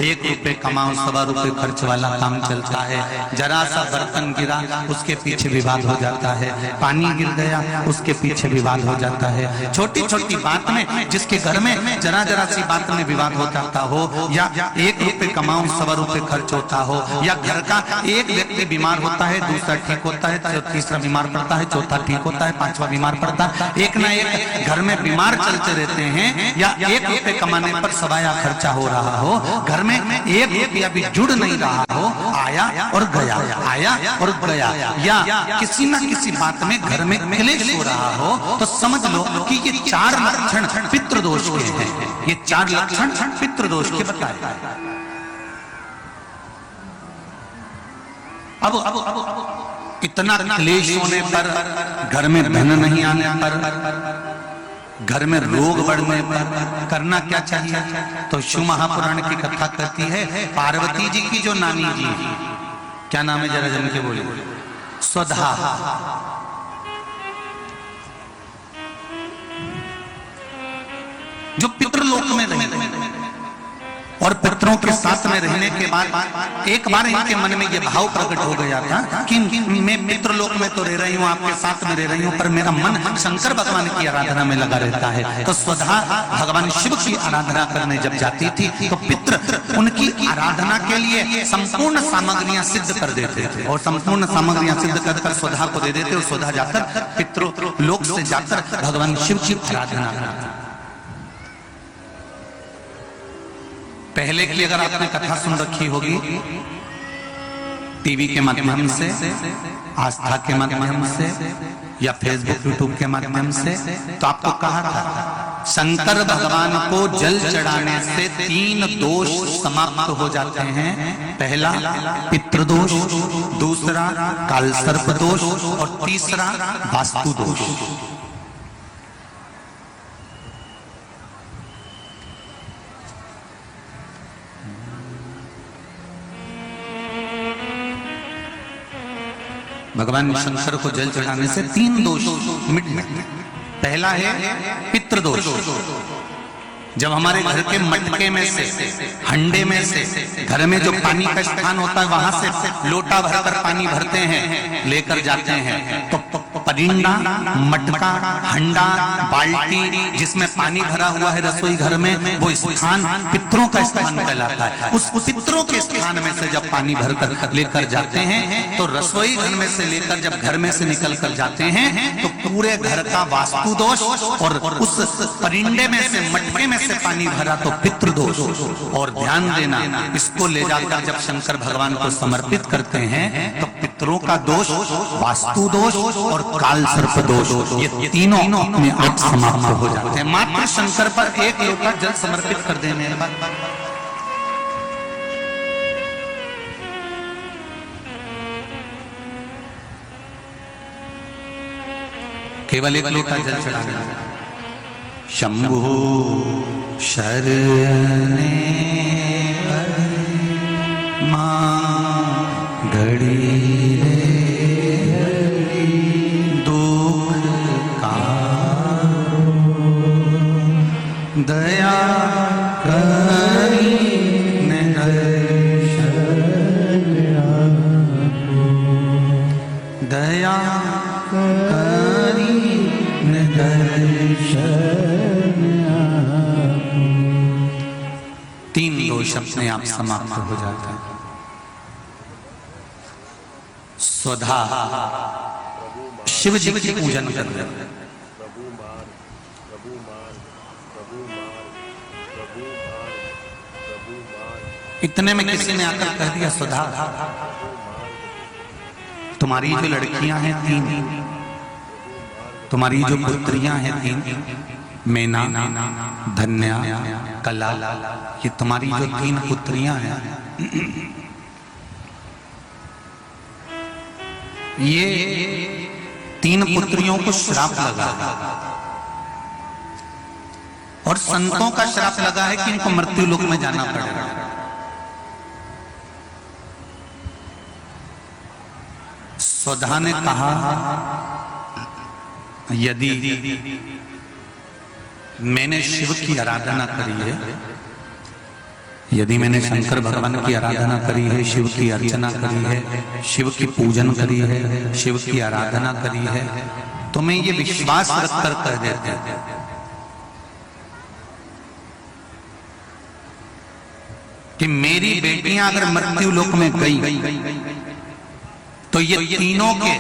1 रुपए कमाओ 1.25 रुपए खर्च वाला काम चलता है। जरा सा बर्तन गिरा उसके पीछे विवाद हो जाता है, पानी गिर गया उसके पीछे विवाद हो जाता है। छोटी छोटी बात में, जिसके घर में जरा जरा सी बात में विवाद हो जाता हो, या 1 रुपए कमाओ 1.25 रुपए खर्च होता हो, या घर का एक व्यक्ति बीमार होता है, दूसरा ठीक होता है, तीसरा बीमार पड़ता है, चौथा ठीक होता है, 5वां बीमार पड़ता है, एक ना एक घर में बीमार चलते रहते हैं। या 1 रुपए कमाने पर सवाया खर्चा हो रहा हो, घर में 1 रुपया भी जुड़ नहीं रहा हो, आया और गया, आया और गया, या किसी ना किसी बात में घर में क्लेश हो रहा हो, तो समझ लो कि ये 4 लक्षण पितृदोष के हैं। ये 4 लक्षण पितृदोष के बताए। अब इतना क्लेश होने पर, घर में धन नहीं आने पर, घर में रोग बढ़ने पर करना क्या चाहिए? तो शिव महापुराण की कथा कहती है, पार्वती जी की जो नानी जी, क्या नाम है जरा जन के बोले, स्वधा, जो पितृलोक में रही और पितरों के साथ में रहने के बाद एक बार इनके मन में यह भाव प्रकट हो गया था कि मैं पितृलोक में तो रह रही हूँ, आपके साथ में रह रही हूँ, पर मेरा मन शंकर भगवान की आराधना में लगा रहता है। तो स्वधा भगवान शिव की आराधना करने जब जाती थी तो पितृ उनकी आराधना के लिए संपूर्ण सामग्रियां सिद्ध कर देते थे, और संपूर्ण सामग्रियां सिद्ध कर स्वधा को दे देते, और स्वधा जाकर पितृलोक से जाकर भगवान शिव की आराधना करते। पहले की अगर आपने कथा सुन रखी होगी टीवी के माध्यम से, आस्था के माध्यम से, या फेसबुक यूट्यूब के माध्यम से, तो आपको कहा था शंकर भगवान को जल चढ़ाने से 3 दोष समाप्त हो जाते हैं। पहला पितृदोष, दूसरा कालसर्प दोष, और तीसरा वास्तु दोष। भगवान शंकर को जल चढ़ाने से 3 दोष मिट जाते। पहला है पितृदोष। जब हमारे घर के मटके में से, हंडे में से, घर में जो पानी का स्थान होता है वहां से लोटा भरकर पानी भरते हैं, लेकर जाते हैं, तो परिंदा, मटका, हंडा, बाल्टी जिसमें पानी भरा हुआ है रसोई घर में, वो स्थान पितरों का स्थान कहलाता है। उस पितरों के स्थान में से जब पानी भरकर लेकर जाते हैं, तो रसोई घर में से लेकर जब घर में से निकल कर जाते हैं, तो पूरे घर का वास्तु दोष, और उस परिंदे में से, मटके में से पानी भरा तो पितृदोष। और ध्यान देना, इसको ले जाकर जब शंकर भगवान को समर्पित करते हैं, तो पितरों का दोष, वास्तु दोष और काल सर्प दोष, ये तीनों अपने आप समाप्त हो जाते हैं मात्र शंकर पर 1 लोटा जल समर्पित कर देने के बाद। केवल 1 लोटा जल चढ़ाना। शंभु शरणे मां घड़ी दया करी दया करी 3 दोष अपने आप समाप्त हो जाते हैं। स्वधा शिव जी की पूजन करते हैं। इतने में किसी ने आकर कह दिया, सुधा तुम्हारी जो लड़कियां हैं 3, तुम्हारी जो पुत्रियां हैं 3, मैना, धन्या, कला, ये तुम्हारी जो 3 पुत्रियां हैं, ये 3 पुत्रियों को श्राप लगा, और संतों का श्राप लगा है कि इनको मृत्यु लोक में जाना पड़ेगा। स्वधा ने कहा, यदि मैंने शिव की आराधना करी है, यदि मैंने शंकर भगवान की आराधना करी है, शिव की अर्चना करी है, शिव की पूजन करी है, शिव की आराधना करी है, तो मैं ये विश्वास रखकर कह देते हैं कि मेरी बेटियां अगर मृत्यु लोक में गई तो ये तीनों के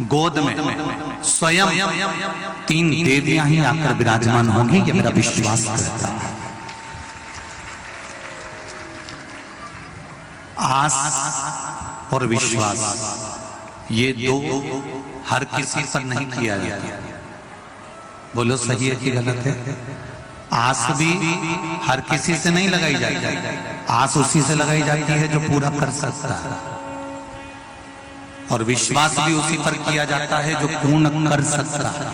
गोद में स्वयं 3 देवियां ही आकर विराजमान होंगी। ये मेरा विश्वास करता है। आस और विश्वास ये दो हर किसी पर नहीं किया जाता। बोलो सही है कि गलत है? आस भी हर किसी से नहीं लगाई जाती। आस उसी से लगाई जाती है जो पूरा कर सकता है, और विश्वास भी उसी पर किया जाता है जो पूर्ण कर सकता है।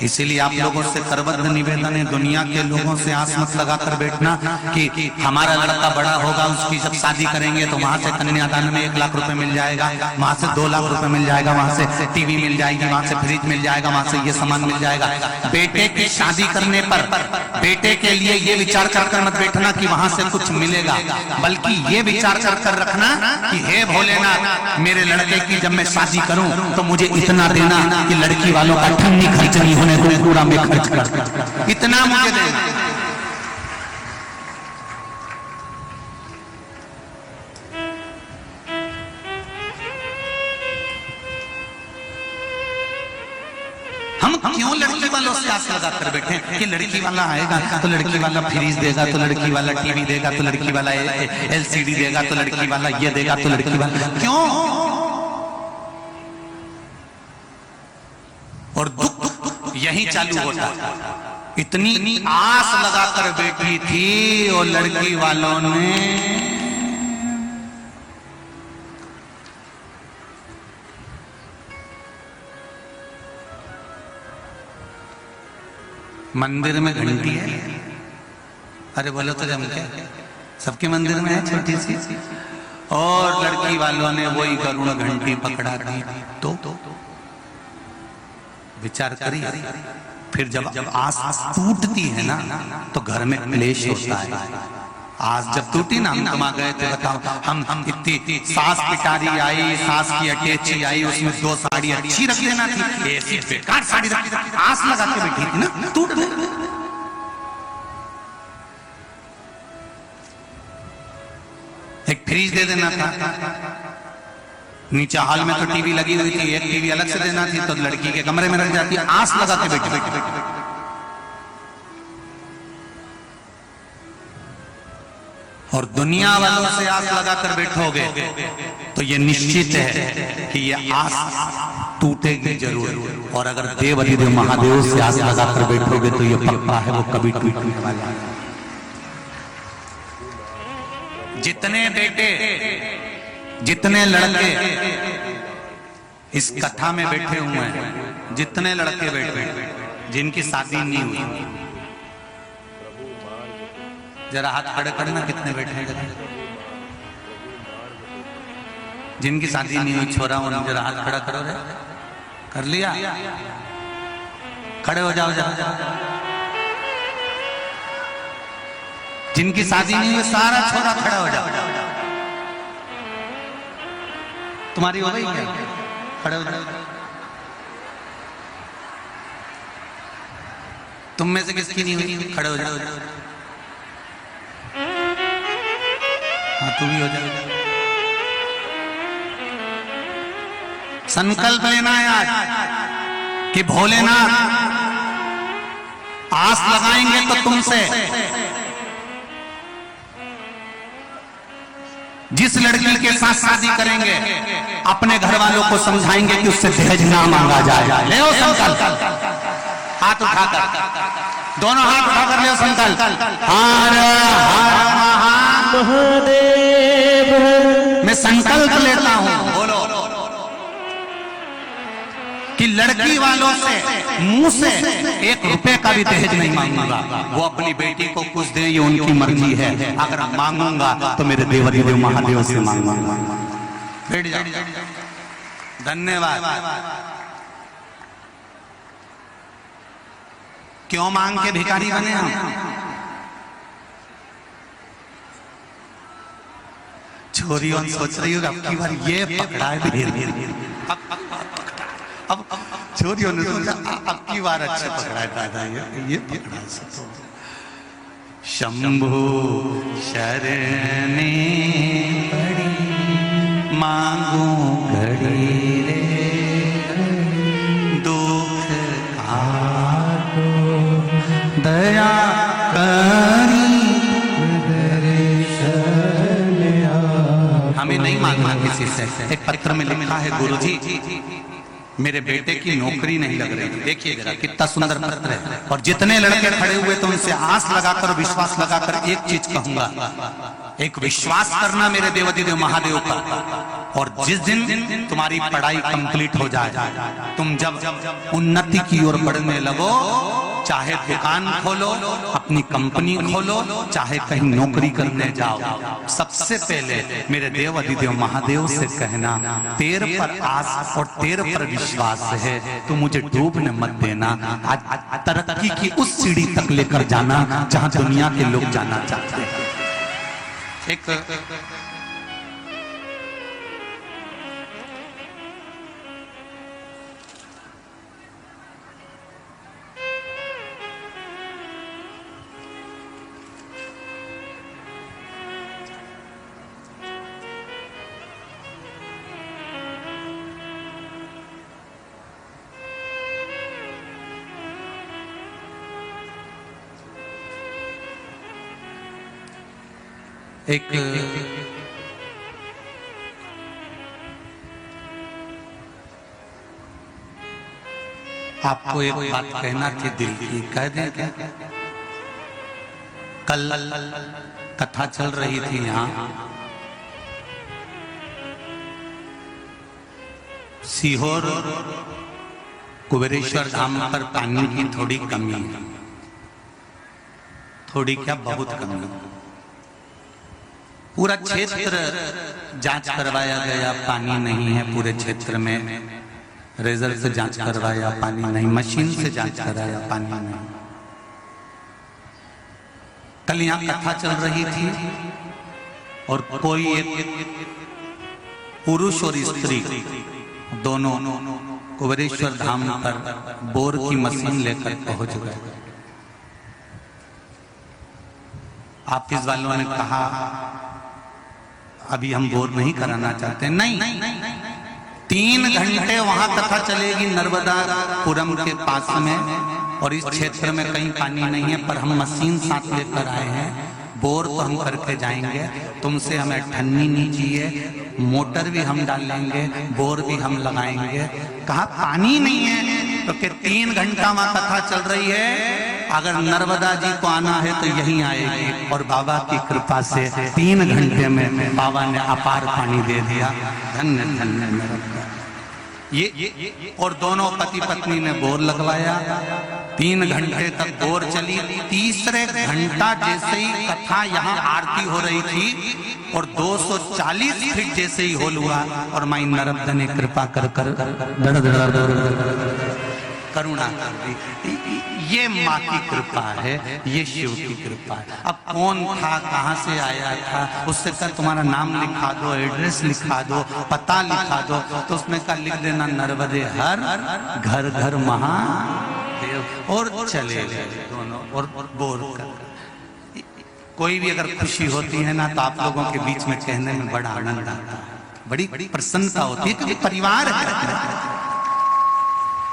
इसीलिए आप लोगों से करबद्ध निवेदन है, दुनिया के लोगों से आस मत लगाकर बैठना कि हमारा लड़का बड़ा होगा, उसकी जब शादी करेंगे तो वहां से कन्यादान में 1 लाख रुपए मिल जाएगा, वहां से 2 लाख रुपए मिल जाएगा, वहां से टीवी मिल जाएगी, वहां से फ्रिज मिल जाएगा, वहां से ये सामान मिल जाएगा। बेटे की शादी करने पर बेटे के लिए ये विचार कर मत बैठना कि वहां से कुछ मिलेगा, बल्कि ये विचार कर रखना कि हे भोलेनाथ, मेरे लड़के की जब मैं शादी करूं तो मुझे इतना देना कि लड़की वालों का ठन्नी खर्च नहीं होने को पूरा मैं खर्च कर, इतना मुझे देना। हम क्यों लड़की वालों से आस लगा कर बैठे कि लड़की वाला आएगा तो लड़की वाला फ्रिज देगा, तो लड़की वाला टीवी देगा, तो लड़की वाला LCD देगा, तो लड़की वाला ये देगा, तो लड़की वाला क्यों? और दुख यही चालू होता। इतनी आस लगाकर बैठी थी और लड़की वालों ने मंदिर में घंटी है, अरे बोलो तो जम के सबके मंदिर में है छोटी सी, और लड़की वालों ने वही गरुड़ घंटी पकड़ा दी। तो विचार करिए, फिर जब आस टूटती है ना तो घर में क्लेश होता है। आस जब टूटी ना, हम कमा गए थे, बताओ, हम इतनी सास पिटारी आई, सास की अटैची आई, उसमें 2 साड़ी अच्छी रख देना थी, ऐसी बेकार साड़ी रख, आस लगा के बैठी थी ना, टूट गई। एक फ्रिज दे देना था, नीचे हॉल में तो टीवी लगी हुई थी, एक टीवी अलग से देना थी तो लड़की के कमरे में रख जाती, आस लगा के बैठी। और दुनिया वालों से आस लगाकर बैठोगे तो ये निश्चित है कि ये आस टूटेगी जरूर। और अगर देव अधिदेव महादेव से आस लगाकर बैठोगे तो ये पक्का है वो कभी टूटने वाला है। जितने बेटे, जितने लड़के इस कथा में बैठे हुए हैं, जितने लड़के बैठे जिनकी शादी नहीं हुई, जरा हाथ खड़े करना, कितने बैठे हैं? जिनकी शादी नहीं हुई छोरा, उन्हें जरा हाथ खड़ा करो रे। कर लिया? खड़े हो जाओ जरा। जिनकी शादी नहीं हुई सारा छोरा खड़ा हो जाओ। तुम्हारी हो गई क्या? खड़े हो जाओ। तुम में से किसकी नहीं हुई? खड़े हो जाओ। हाँ, तू भी हो जाओ। संकल्प लेना है आज कि भोलेनाथ आस लगाएंगे तो तुमसे, जिस लड़की के साथ शादी करेंगे अपने घर वालों को समझाएंगे कि उससे दहेज ना मांगा जाए। ले संकल्प, हाथ उठाकर, दोनों हाथ उठाकर ले संकल्प। हर हर महादेव, मैं संकल्प लेता हूं, बोलो, कि लड़की वालों से मुंह से 1 रुपए का भी दहेज नहीं मांगूंगा। वो अपनी बेटी को कुछ दे, ये उनकी मर्जी है। अगर मांगूंगा तो मेरे देव महादेव से मांगूंगा। बैठ जाओ। धन्यवाद। क्यों मांग के भिखारी बने हम? छोरियों सोच रही होगी अब की बार ये पकड़ा है धीरे धीरे। अब छोरियों ने सोचा अब की बार अच्छा पकड़ा है दादा, ये पकड़ा है। शंभु शरणे पड़ी मांगू घड़ी रे, दुख काटो दया करी। हमें नहीं मांगना किसी से। एक पत्र में लिखा है, गुरुजी मेरे बेटे की नौकरी नहीं लग रही। देखिए जरा कितना सुंदर पत्र है। और जितने लड़के खड़े हुए तो उनसे आस लगाकर विश्वास लगाकर एक चीज कहूंगा, एक विश्वास करना मेरे देवाधिदेव महादेव का। और जिस दिन तुम्हारी पढ़ाई कंप्लीट हो जाए, तुम जब उन्नति की ओर बढ़ने लगो, चाहे दुकान खोलो, अपनी कंपनी खोलो, चाहे कहीं नौकरी करने जाओ, सबसे पहले मेरे देव अधिदेव महादेव से कहना तेरे पर आस और तेरे पर विश्वास है, तू मुझे डूबने मत देना। आज तरक्की की उस सीढ़ी तक लेकर जाना जहां दुनिया के लोग जाना चाहते हैं। एक आपको एक बात कहना थी दिल की, कह दें क्या? कल कथा चल रही थी यहाँ, सीहोर कुबेरेश्वर धाम पर पानी की थोड़ी कमी है। थोड़ी क्या, बहुत कमी है। पूरा क्षेत्र जांच करवाया गया, पानी नहीं है पूरे क्षेत्र में। रेजर से जांच करवाया, पानी नहीं। मशीन से जांच कराया, पानी नहीं। कल यहाँ कथा चल रही थी और कोई एक पुरुष और स्त्री दोनों कुबेरेश्वर धाम पर बोर की मशीन लेकर पहुंच गए। ऑफिस वालों ने कहा अभी हम बोर नहीं कराना चाहते। नहीं, 3 घंटे वहां कथा चलेगी नर्मदापुरम के पास में, और इस क्षेत्र में कहीं पानी नहीं है, पर हम मशीन साथ लेकर आए हैं, बोर तो हम करके जाएंगे, तुमसे हमें ठन्नी नहीं चाहिए, मोटर भी हम डालेंगे, बोर भी हम लगाएंगे। कहा पानी नहीं है तो कि 3 घंटा वहां कथा चल रही है, अगर नर्मदा जी को आना है तो यहीं आएगी। और बाबा की कृपा से 3 घंटे में बाबा ने अपार पानी दे दिया। धन्य धन्य नर्मदा। ये और दोनों पति पत्नी ने बोर लगवाया। 3 घंटे तक बोर चली। तीसरे घंटा जैसे ही कथा यहाँ आरती हो रही थी और 240 फीट जैसे ही होल हुआ, और माई नर्मदा ने कृपा कर करुणा कर दी। ये माँ की कृपा है, ये शिव की कृपा है। अब कौन था, कहाँ से आया था, उससे कहा तुम्हारा नाम लिखा दो, एड्रेस लिखा दो, पता लिखा दो, तो उसने कहा लिख देना नर्मदे हर घर घर महादेव, और चले गए दोनों और बोर कर। कोई भी अगर खुशी होती है ना तो आप लोगों के बीच में कहने में बड़ा आनंद आता है, बड़ी प्रसन्नता होती है, क्योंकि परिवार है।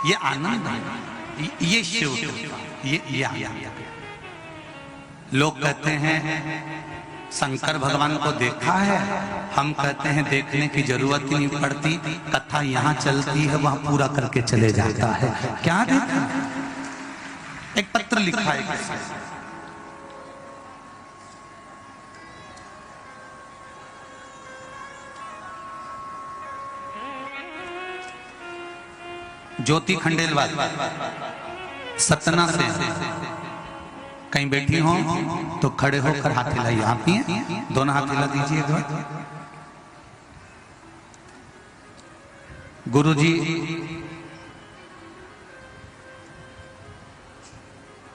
ये आनंद है, ये शिव ये लोग कहते हैं शंकर भगवान को देखा है, हम कहते हैं देखने की जरूरत ही नहीं पड़ती, कथा यहाँ चलती है वहां पूरा करके चले जाता है। क्या देखा? एक पत्र लिखा है किसी, ज्योति खंडेलवाल सतना से, कहीं बैठी हो तो खड़े होकर हाथ हिलाइए। आप ही हैं, दोनों हाथ हिला दीजिएगा। गुरुजी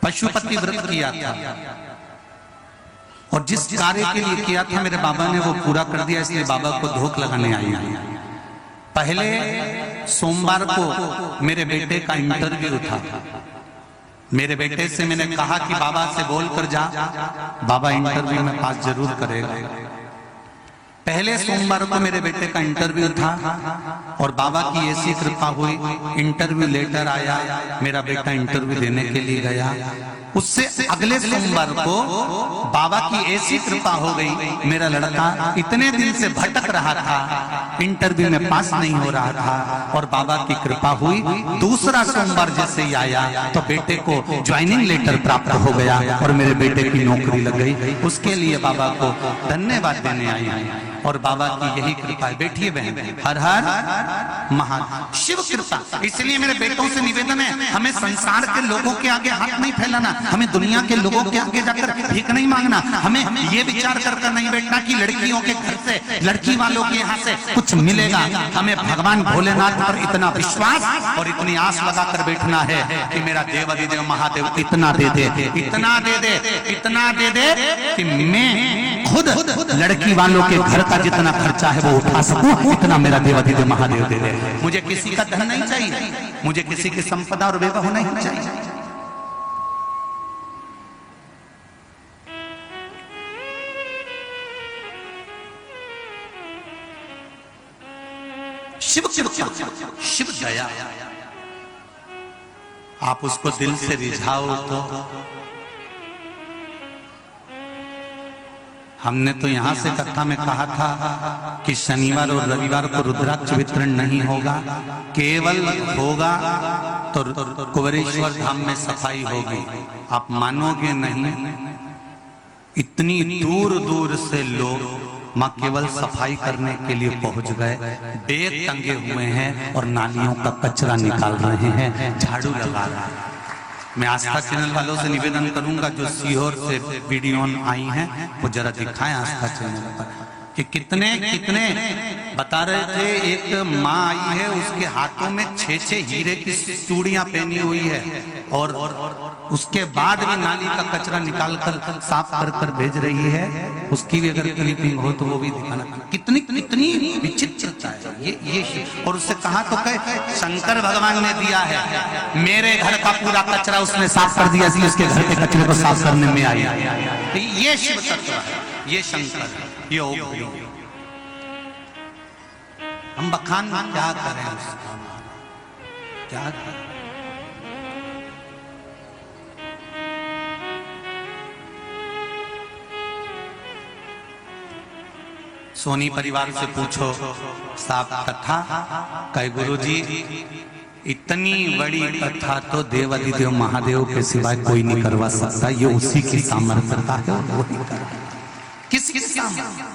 पशुपति व्रत किया था और जिस कार्य के लिए किया था मेरे बाबा ने वो पूरा कर दिया, इसलिए बाबा को धोख लगाने आई है। पहले सोमवार को मेरे बेटे का इंटरव्यू था। मेरे बेटे से मैंने कहा कि बाबा से बोल कर जा, बाबा इंटरव्यू में पास जरूर करेगा। पहले सोमवार को मेरे बेटे का इंटरव्यू था और बाबा की ऐसी कृपा हुई, इंटरव्यू लेटर आया, मेरा बेटा इंटरव्यू देने के लिए गया। उससे अगले सोमवार को बाबा की ऐसी कृपा हो गई, मेरा लड़का इतने दिन से भटक रहा था, इंटरव्यू में पास नहीं हो रहा था और बाबा की कृपा हुई। दूसरा सोमवार जैसे ही आया तो बेटे को ज्वाइनिंग लेटर प्राप्त हो गया और मेरे बेटे की नौकरी लग गई। उसके लिए बाबा को धन्यवाद देने आई है और बाबा की यही कृपा है। बैठिए बहन, हर हर महादेव, शिव कृपा। इसलिए मेरे बेटों से निवेदन है, हमें संसार के लोगों के आगे हाथ नहीं फैलाना, हमें दुनिया के लोगों के आगे जाकर भीख नहीं मांगना, हमें ये विचार कर नहीं बैठना कि लड़कियों के घर से, लड़की वालों के यहाँ से कुछ मिलेगा। हमें भगवान भोलेनाथ पर इतना विश्वास और इतनी आस लगाकर बैठना है कि मेरा देवाधिदेव महादेव इतना दे दे, इतना दे दे, इतना दे दे कि मैं खुद लड़की वालों के घर का जितना खर्चा है वो उठा सकूं, इतना मेरा देवाधिदेव महादेव दे दे। मुझे किसी का धन नहीं चाहिए, मुझे किसी की संपदा और वैभव नहीं चाहिए। शिव कृपा, शिव दया, आप उसको दिल से रिझाओ तो। हमने तो यहां से कथा में कहा था कि शनिवार और रविवार को रुद्राक्ष वितरण नहीं होगा, केवल होगा तो कुंवरेश्वर धाम में सफाई होगी। आप मानोगे नहीं, इतनी दूर दूर से लोग मां केवल सफाई करने के लिए पहुंच गए, बैग टंगे हुए हैं और नालियों का कचरा निकाल रहे हैं, झाड़ू लगा रहे हैं। मैं आस्था चैनल वालों से निवेदन करूंगा जो सीहोर से वीडियो आई हैं वो जरा दिखाएं आस्था चैनल पर कि कितने कितने बता रहे थे। एक माँ आई है, उसके हाथों में 6 हीरे की चूड़ियां पहनी हुई है और उसके बाद भी नाली का कचरा निकालकर साफ कर कर भेज रही है। उसकी भी अगर क्लिपिंग हो तो वो भी दिखाना। कितनी कितनी विचित्रता है ये। और उससे कहा तो कहे शंकर भगवान ने दिया है, मेरे घर का पूरा कचरा उसने साफ कर दिया, इसलिए उसके घर के कचरे को साफ करने में आई। ये शिव तत्व है, ये शंकर, ये ओम। हम बखान क्या करें उसका, क्या करें? सोनी परिवार से पूछो साहब कथा कहे गुरुजी इतनी बड़ी कथा तो देवाधिदेव महादेव के सिवाय कोई नहीं करवा सकता, ये उसी की सामर्थ्यता है, वही कर। किसकी सामर्थ्य?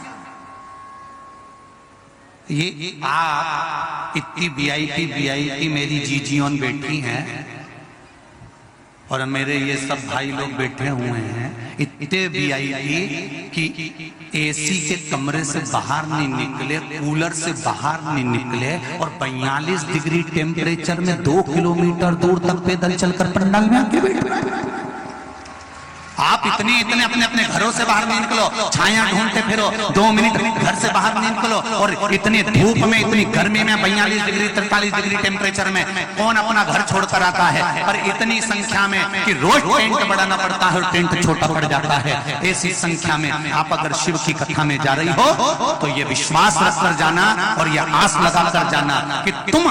ये आप इतनी वीआईपी मेरी जीजीओन बैठी हैं और मेरे ये सब भाई लोग बैठे हुए हैं, इतने वीआईपी कि एसी के कमरे से बाहर नहीं निकले, कूलर से बाहर नहीं निकले और 42 डिग्री टेम्परेचर में 2 किलोमीटर दूर तक पैदल चलकर पंडाल में आके बैठे। आप इतने अपने अपने घरों से बाहर नहीं निकलो, छाया ढूंढते फिरो, 2 मिनट घर से बाहर नहीं निकलो और इतनी धूप में, इतनी गर्मी में, 42 डिग्री 43 डिग्री टेम्परेचर में कौन अपना घर छोड़कर आता है? और इतनी संख्या में कि रोज टेंट बढ़ाना पड़ता है और टेंट छोटा पड़ जाता है। ऐसी संख्या में आप अगर शिव की कथा में जा रही हो तो ये विश्वास रखकर जाना और ये आस लगा कर जाना कि तुम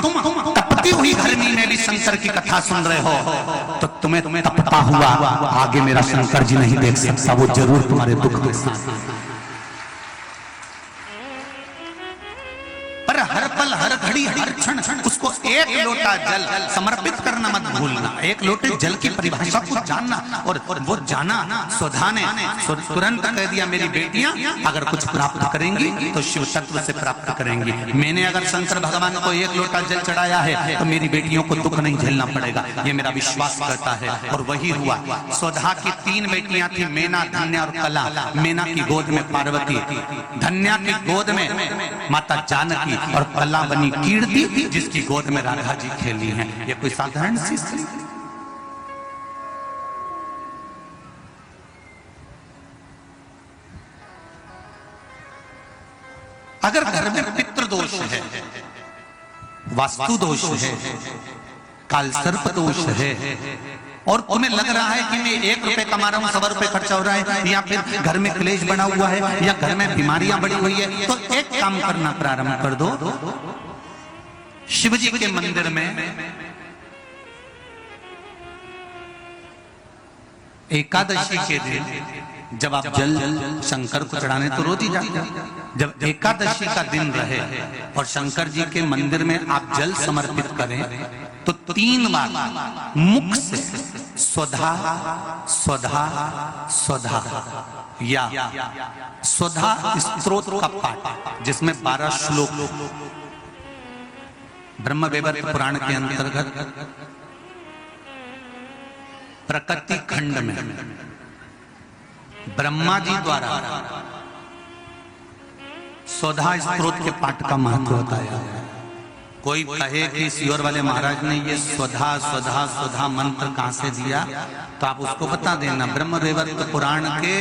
तपती हुई गर्मी में भी शंकर की कथा सुन रहे हो तो तुम्हें तपता हुआ आगे मेरा शंकर जी नहीं देख सकता, वो जरूर तुम्हारे दुख के साथ। पर हर पल, हर घड़ी, हर क्षण उसको एक लोटा जल समर्पित करना मत भूलना। एक लोटे जल की परिभाषा को जानना और वो जाना स्वधा ने तुरंत कह दिया मेरी बेटियां अगर कुछ प्राप्त करेंगी तो शिव तत्व से प्राप्त करेंगी। मैंने अगर शंकर भगवान को एक लोटा जल चढ़ाया है तो मेरी बेटियों को दुख नहीं झेलना पड़ेगा, ये मेरा विश्वास करता है। और वही हुआ। स्वधा की 3 बेटियां थी, मैना, धन्या और कला। मैना की गोद में पार्वती, धन्या की गोद में माता जानकी और कला बनी कीर्ति जिसकी गोद में राधा जी खेली हैं। ये कोई साधारण सी स्त्री? अगर घर में पितृ दोष है, वास्तु दोष है, कालसर्प दोष है, और तुम्हें लग रहा है कि मैं 1 रुपए कमा रहा हूं, 100 रुपए खर्चा हो रहा है, या फिर घर में क्लेश बना हुआ है, या घर में बीमारियां बढ़ी हुई है, तो एक काम करना प्रारंभ कर दो। शिव जी के मंदिर में एकादशी के दिन जब आप जल शंकर को चढ़ाने तो रोज ही जाते हैं, जब एकादशी का दिन रहे और शंकर जी के मंदिर में आप जल समर्पित करें तो 3 बार मुख से स्वधा स्वधा स्वधा या स्वधा स्तोत्र का पाठ, जिसमें 12 श्लोक ब्रह्म वैवर्त पुराण के अंतर्गत प्रकृति खंड में ब्रह्मा जी द्वारा स्वधा स्तोत्र के पाठ का महत्व बताया है। कोई कहे कि सियोर वाले महाराज ने ये स्वधा स्वधा स्वधा मंत्र कहां से दिया, तो आप उसको बता देना। ब्रह्म वैवर्त पुराण के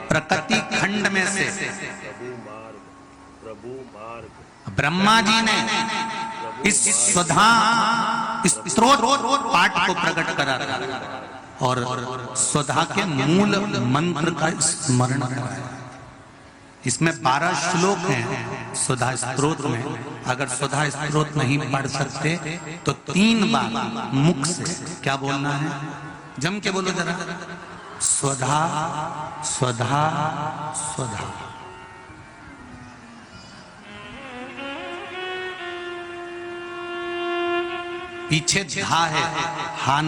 प्रकृति खंड में से ब्रह्मा जी ने इस स्वधा स्तोत्र पाठ को प्रकट करा और स्वधा के मूल मंत्र का स्मरण कराया। इसमें 12 श्लोक हैं स्वधा स्तोत्र में। अगर स्वधा स्तोत्र नहीं पढ़ सकते तो 3 बार मुख से क्या बोलना है, जम के बोलो जरा, स्वधा स्वधा स्वधा। पीछे धा है, हा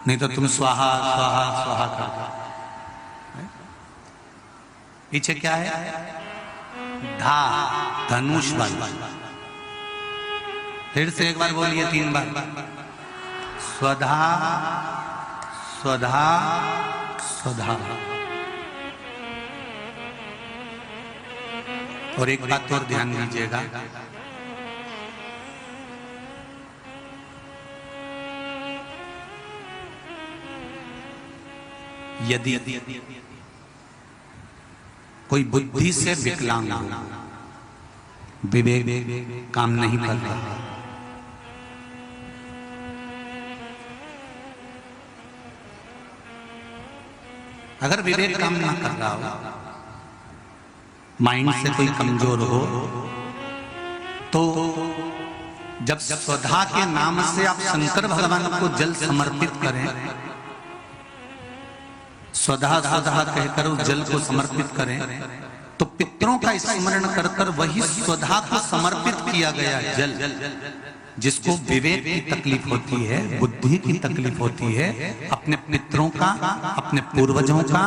नहीं तो तुम स्वाहा स्वाहा स्वाहा कर। पीछे क्या है, धा, धनुष वाला। फिर से एक बार बोलिए 3 बार, स्वधा स्वधा स्वधा। और एक बात और ध्यान दीजिएगा, यदि कोई बुद्धि से विकलांग हो, विवेक काम नहीं कर रहा, अगर विवेक काम ना कर रहा हो, माइंड से कोई कमजोर हो, तो जब स्वधा के नाम से आप शंकर भगवान को जल समर्पित करें, स्वधा स्वधा कहकर उस जल को समर्पित करें, तो पितरों का स्मरण कर कर वही स्वधा को समर्पित किया गया जल, जिसको विवेक की तकलीफ होती है, बुद्धि की तकलीफ होती है, अपने पितरों का, अपने पूर्वजों का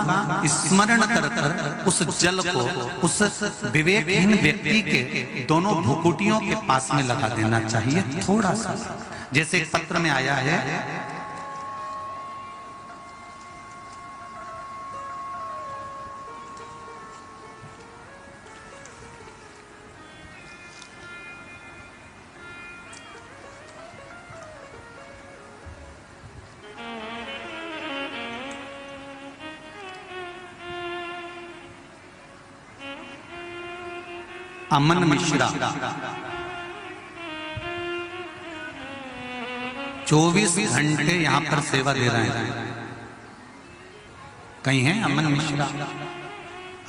स्मरण कर कर उस जल को उस विवेकहीन व्यक्ति के दोनों भुकुटियों के पास में लगा देना चाहिए थोड़ा सा। जैसे एक पत्र में आया है, अमन मिश्रा 24 घंटे यहां पर सेवा दे रहे हैं। कहीं हैं अमन मिश्रा?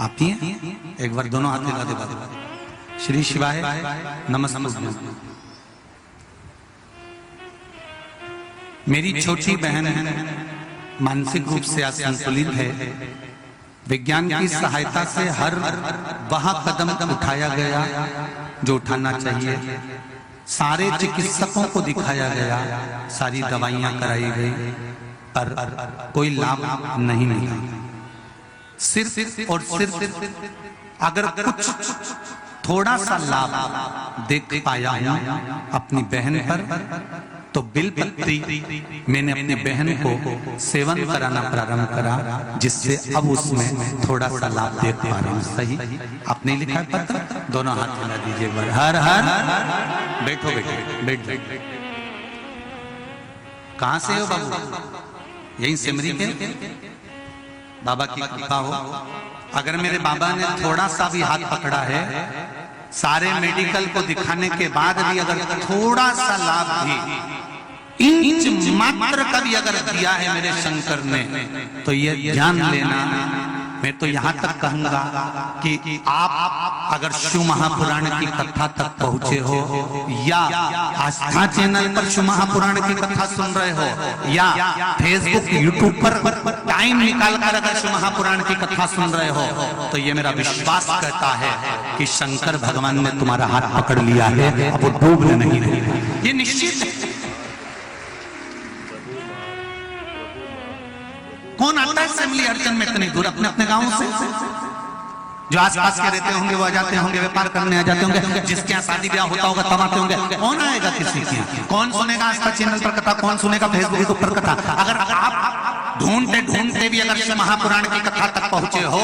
आती हैं? एक बार दोनों हाथ लगा दे। श्री शिवाय नमस्कार। मेरी छोटी बहन मानसिक रूप से असंतुलित है। विज्ञान की सहायता से हर वह कदम उठाया गया जो उठाना चाहिए, सारे चिकित्सकों को दिखाया गया, सारी दवाइयां कराई गई, पर कोई लाभ नहीं मिला। सिर्फ और सिर्फ अगर कुछ थोड़ा सा लाभ देख पाया हूं अपनी बहन पर, तो बिलपत्री मैंने अपनी बहन को सेवन कराना प्रारंभ करा, जिससे अब उसमें थोड़ा सा लाभ देख पा रहा हूं। सही आपने लिखा है पत्र? दोनों हाथ मिला दीजिए। हर हर बैठो बैठो बैठ। कहां से हो बाबू? यही सिमरी के? बाबा की कृपा हो अगर मेरे बाबा ने थोड़ा सा भी हाथ पकड़ा है, सारे मेडिकल को दिखाने के बाद भी अगर थोड़ा सा लाभ भी, इंच मात्र का भी अगर दिया है मेरे शंकर ने, तो ये ध्यान लेना। मैं तो यहां तक कहूंगा कि आप अगर शिव महापुराण की कथा तक पहुंचे हो, या आस्था चैनल पर शिव महापुराण की कथा सुन रहे हो, या फेसबुक यूट्यूब पर टाइम निकाल कर अगर शिव महापुराण की कथा सुन रहे हो, तो ये मेरा विश्वास कहता है कि शंकर भगवान ने तुम्हारा हाथ पकड़ लिया है, अब वो डूबने नहीं देंगे, ये निश्चित है। कौन आता है असेंबली अर्चन में इतनी दूर अपने अपने गांव से? जो आसपास के रहते होंगे वो आ जाते होंगे, व्यापार करने आ जाते होंगे, जिसके यहाँ शादी ब्याह होता होगा तब आते होंगे। कौन आएगा किसी के यहाँ? कौन सुनेगा आस्था चैनल पर कथा? कौन सुनेगा फेसबुक पर कथा? अगर आप ढूंढते ढूंढते भी अगर शिव महापुराण की कथा तक पहुंचे हो,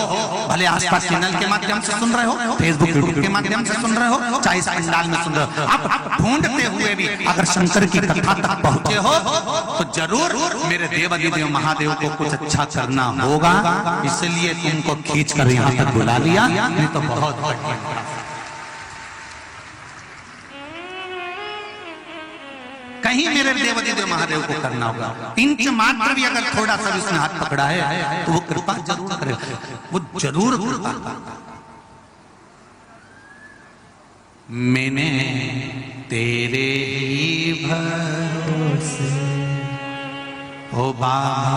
भले आस्था चैनल के माध्यम से सुन रहे हो, फेसबुक यूट्यूब के माध्यम से सुन रहे हो, चाहे इस पंडाल में सुन रहे हो, आप ढूंढते हुए भी अगर शंकर की कथा तक पहुंचे हो, तो जरूर मेरे देवाधिदेव महादेव को कुछ अच्छा करना होगा। इसलिए तुमको खींच कर यहाँ तक बुला लिया, नहीं तो बहुत बढ़िया। कहीं मेरे देवाधिदेव महादेव को करना होगा। इंच मात्र भी अगर थोड़ा सा भी उसने हाथ पकड़ा है, तो वो कृपा जरूर करेगा, वो जरूर कृपा। मैंने तेरे ही भरोसे ओ बाबा,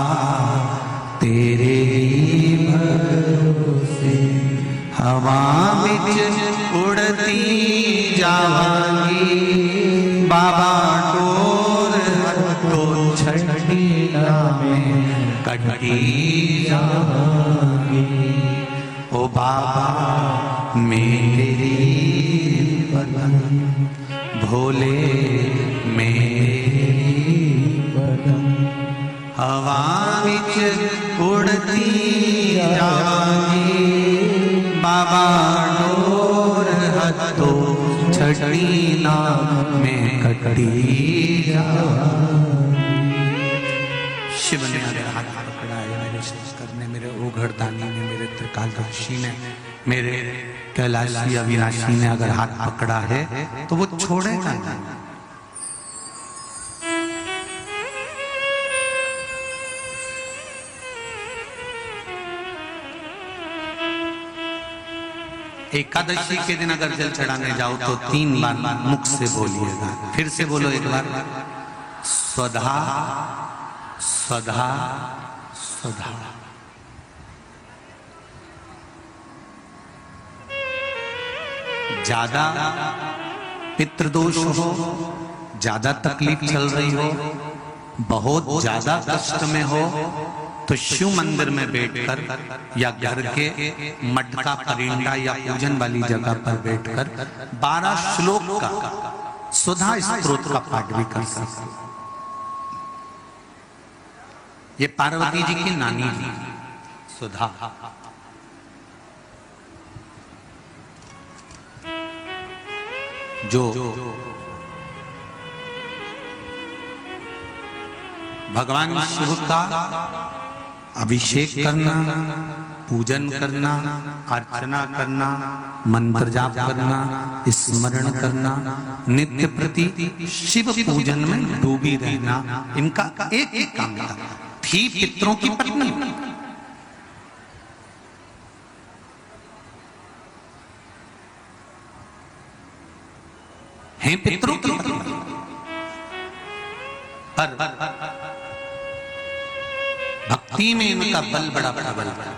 तेरे ही भरोसे हवा बिच उड़ती जावांगी बाबा, कटी जाऊंगी ओ बाबा मेरी बदन, भोले मेरी बदन, हवा बिच उड़ती जाऊंगी बाबा, डोर हथो छठी ना में कटी जाऊंगी। शिव ने मेरे हाथ पकड़ा है, मेरे शंकर ने, मेरे ओघड़दानी ने, मेरे त्रिकालदर्शी ने, मेरे कैलाशी अविनाशी ने अगर हाथ पकड़ा है, तो वो छोड़ेगा नहीं। एकादशी के दिन अगर जल चढ़ाने जाओ तो 3 बार मुख से बोलिएगा। फिर से बोलो एक बार, स्वधा स्वधा स्वधा। ज्यादा पितृदोष हो, ज्यादा तकलीफ चल रही हो, बहुत ज्यादा कष्ट में हो, तो शिव मंदिर में बैठकर या घर के मठ का परिंदा या पूजन वाली जगह पर बैठकर 12 श्लोक का सुधा स्तोत्र का पाठ भी कर सकते। ये पार्वती जी की नानी थी सुधा। जो भगवान शिव का अभिषेक करना, पूजन करना, अर्चना करना, मंत्र जाप करना, स्मरण करना, नित्य प्रति शिव पूजन में डूबी रहना, इनका एक एक काम था। थी पितरों की पत्नी, हैं पितरों की पत्नी, पर भक्ति में इनका बल बड़ा प्रबल था।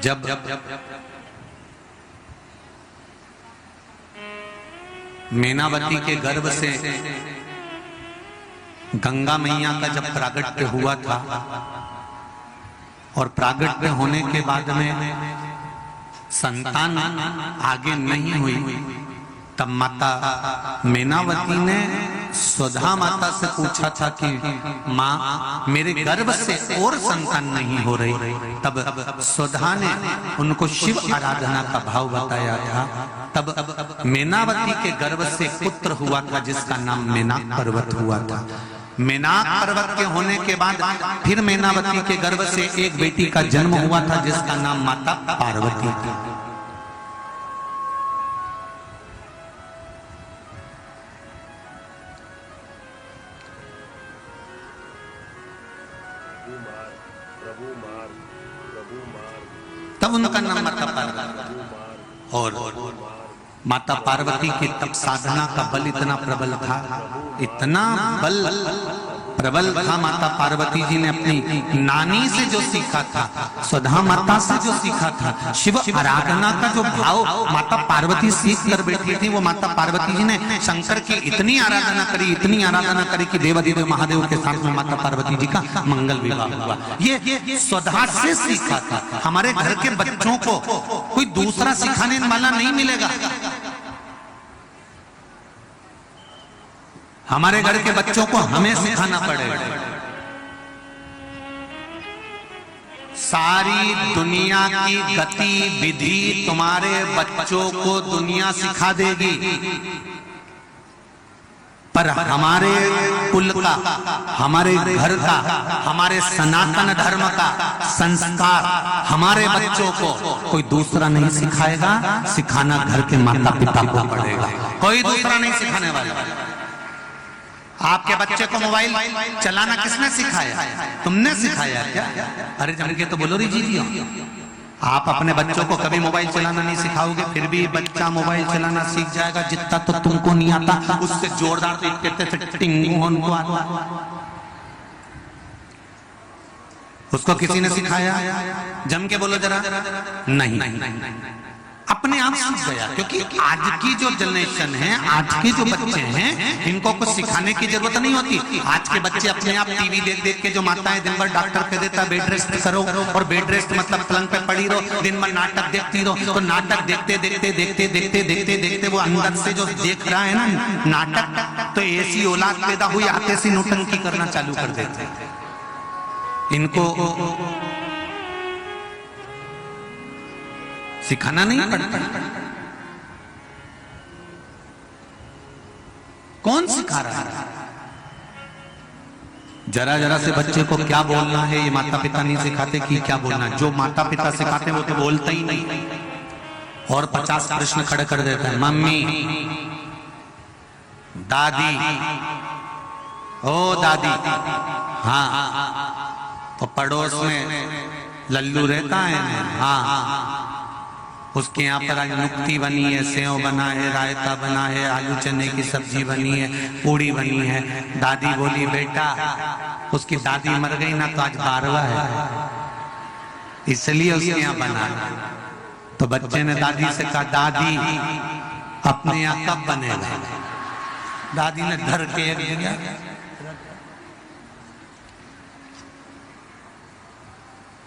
जब मैनावती के गर्भ से गंगा मैया का जब प्रागट्य हुआ था, और प्रागट्य होने के बाद में संतान आगे नहीं हुई, तब माता मैनावती ने स्वधा माता से पूछा था कि माँ मेरे गर्भ से और संतान नहीं हो रही। तब स्वधा ने उनको शिव आराधना का भाव बताया था। तब मैनावती के गर्भ से पुत्र हुआ था जिसका नाम मैना पर्वत हुआ था। मेनाक पर्वत के होने के बाद फिर मेनावती के गर्भ से एक बेटी का जन्म हुआ था जिसका नाम माता पार्वती थी। तब उनका नाम माता पार्वती। और माता पार्वती की तप साधना का बल इतना प्रबल था, इतना बल प्रबल था। माता पार्वती जी ने अपनी नानी से जो सीखा था, सुधा माता से जो सीखा था, शिव आराधना का जो भाव माता पार्वती सीख कर बैठी थी, वो माता पार्वती जी ने शंकर की इतनी आराधना करी, इतनी आराधना करी कि देवाधिदेव महादेव के साथ में माता पार्वती जी का मंगल विवाह हुआ। ये सुधा से सीखा था। हमारे घर के बच्चों को कोई दूसरा सिखाने वाला नहीं मिलेगा। हमारे घर के बच्चों को हमें सिखाना पड़ेगा। सारी दुनिया की गतिविधि तुम्हारे बच्चों को दुनिया सिखा देगी, पर हमारे कुल का, हमारे घर का, हमारे सनातन धर्म का संस्कार हमारे बच्चों को कोई दूसरा नहीं सिखाएगा। सिखाना घर के माता पिता को पड़ेगा, कोई दूसरा नहीं सिखाने वाला। आपके बच्चे को मोबाइल चलाना किसने सिखाया? तुमने सिखाया क्या? अरे जम के तो बोलो री जी। आप अपने बच्चों को कभी मोबाइल चलाना नहीं सिखाओगे, फिर भी बच्चा मोबाइल चलाना सीख जाएगा। जितना तो तुमको नहीं आता उससे जोरदार तो कहते थे टिंगू उनको आता। उसको किसी ने सिखाया? जम के बोलो जरा। नहीं, अपने आप सीख गया। क्योंकि आज की जो जनरेशन है, आज के जो बच्चे हैं, इनको कुछ सिखाने की जरूरत नहीं होती। आज के बच्चे अपने आप टीवी देख देख के, जो माताएं दिन भर डॉक्टर कह देता बेड रेस्ट करो, और बेड रेस्ट मतलब पलंग पे पड़ी रहो, दिन भर नाटक देखती रहो, तो नाटक देखते देखते देखते देखते देखते देखते वो अंदर से जो देख रहा है ना नाटक, तो ऐसी औलाद पैदा हुई आते से नौटंकी करना चालू कर देते। इनको सिखाना नहीं पड़ता। कौन सिखा रहा है? जरा जरा से बच्चे को क्या बोलना है ये माता पिता नहीं सिखाते कि क्या बोलना है। जो माता पिता सिखाते हैं वो तो बोलता ही नहीं, और 50 प्रश्न खड़े कर देता है। मम्मी, दादी, ओ दादी, हाँ, तो पड़ोस में लल्लू रहता है, हाँ, उसके यहाँ पर आज नुक्ती बनी है, सेव बना है, रायता बना है, आलू चने की सब्जी बनी है, पूड़ी बनी है। दादी बोली बेटा, उसकी दादी मर गई ना तो आज 12वां है, इसलिए उसके यहाँ बना है। तो बच्चे ने दादी से कहा दादी अपने यहाँ कब बनेगा? दादी ने धर के एक दिया,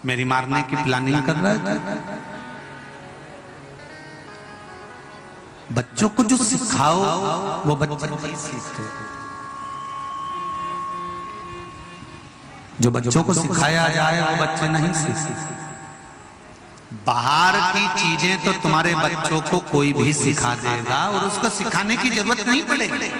मेरी मारने की प्लानिंग कर रहा है। बच्चों को जो सिखाओ वो बच्चे नहीं सीखते। जो बच्चों को सिखाया जाए वो बच्चे नहीं सीखते। बाहर की चीजें तो तुम्हारे बच्चों को कोई भी सिखा देगा और उसको सिखाने की जरूरत नहीं पड़ेगी।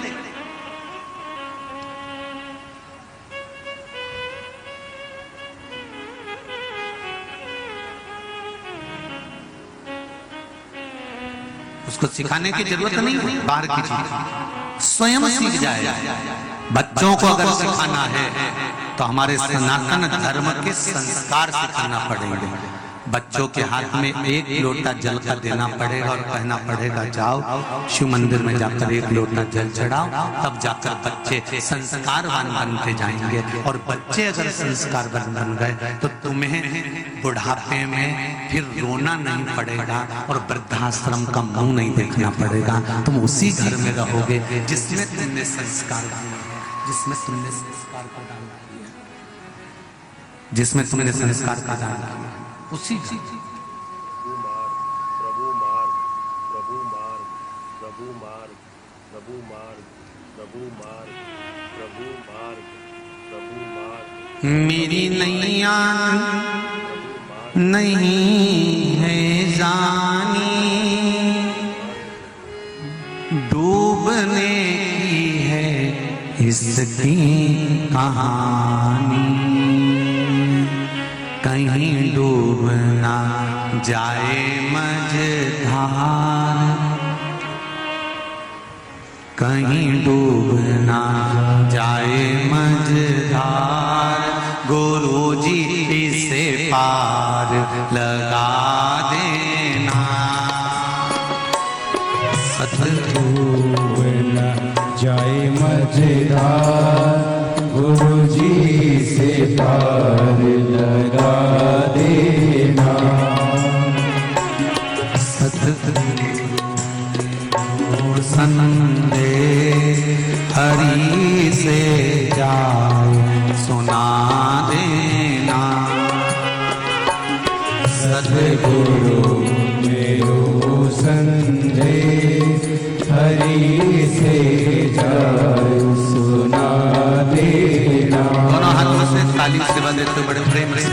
उसको सिखाने की जरूरत नहीं है। बाहर की चीज स्वयं सीख जाए। बच्चों को अगर सिखाना है तो हमारे सनातन धर्म के संस्कार सिखाना पड़ेंगे। बच्चों के हाथ में एक लोटा जल का देना पड़ेगा और कहना पड़ेगा जाओ शिव मंदिर में जाकर एक लोटा जल चढ़ाओ, तब जाकर बच्चे संस्कारवान बनते जाएंगे। और बच्चे अगर संस्कारवान बन गए तो तुम्हें बुढ़ापे में फिर रोना नहीं पड़ेगा और वृद्धाश्रम का मुंह नहीं देखना पड़ेगा। तुम उसी घर में रहोगे जिसमें तुमने संस्कार दिए, जिसमें तुमने संस्कार का दान किया, जिसमें तुमने संस्कार का दान किया, उसी प्रभु मार, प्रभु मार, प्रभु मार, प्रभु मार, प्रभु मार, प्रभु मार, प्रभु मार। मेरी नैया नहीं है जानी, डूबने की है इस इसकी कहानी कहीं डूब ना जाए मझधार, कहीं डूब ना जाए मझधार, गुरुजी इसे पार लगा देना। डूब ना जाए मझधार, गुरुजी से पार लगा देना। सतगुरु संदेश हरि से जाए सुना देना। सतगुरु मेरो संदेश हरि से जाए सुना देना। दोनों हाथों से ताली सेवा देते बड़े प्रेम से।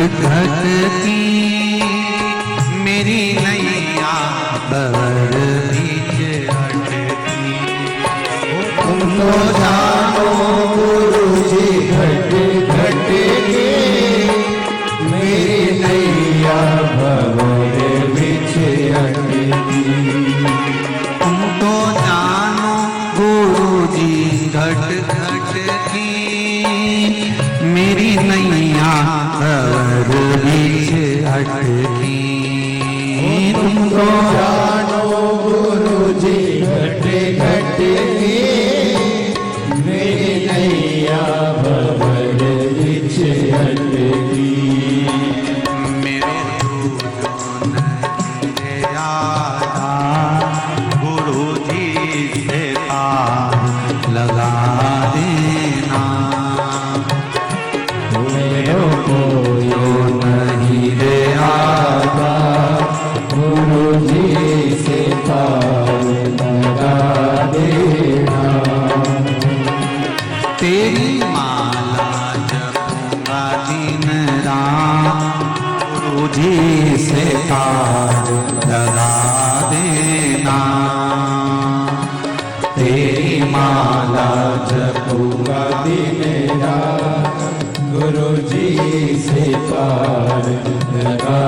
घट की मेरी नैया बड़ बीच अटकी। तुम तो जानो गुरुजी घट घट की मेरी नैया बड़ बीच अटकी। तुम तो जानो गुरुजी घट घट की मेरी नैया बड़ बीच अटकी। तुम तो जानो गुरुजी घट घट की मेरी नैया बड़ बीच अटकी। मेरे दूजों नहीं आया गुरुजी से पार लगा देना। मेरो कोई नहीं रे आता गुरुजी से पार लगा देना। तेरी माला जपूंगा दिन रात गुरुजी से पार लगा देना। तेरी माला जपूंगा दिन रात गुरुजी से पार लगा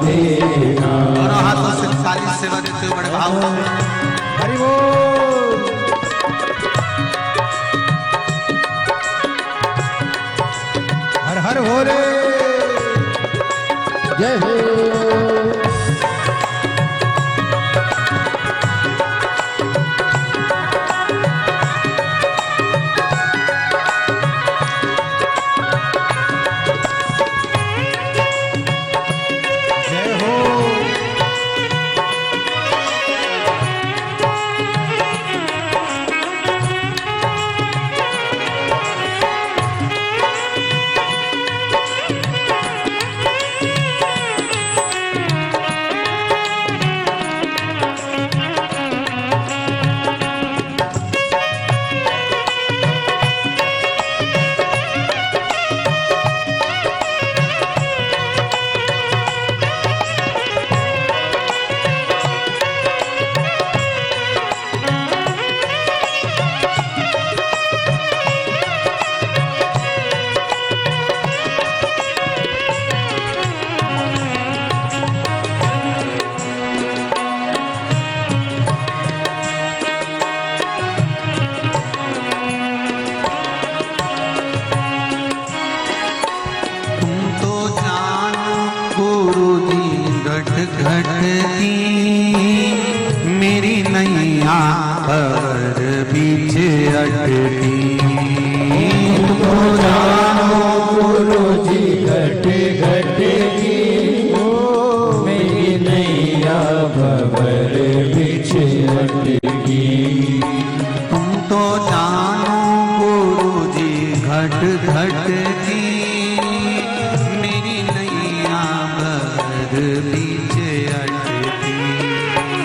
देना। दोनों हाथों से सारी सेवा देते हुए बड़े हरि बोल। हर हर भोले। जय हो। घटती मेरी नैया पर बीच अटती। तो जानो गुरु जी घट घट की मेरी नैया भंवर बीच अटकी। तुम तो जानो गुरु जी घट घट की मेरी नैया भंवर बीच अटकी।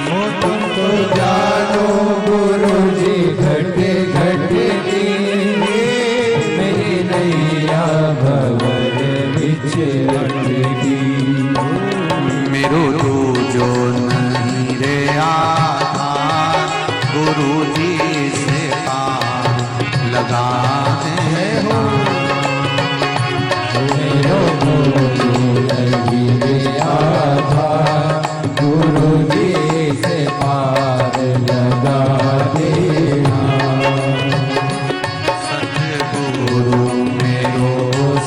ओ तुम तो जानो गुरु जी घट घट की मेरी नैया भंवर बीच अटकी। मेरो तो जो नहीं रे आधार गुरु जी से पार लगा दे। मेरो गुरु नहीं रे आधार गुरु जी से पार लगा देना। सतगुरु मेरो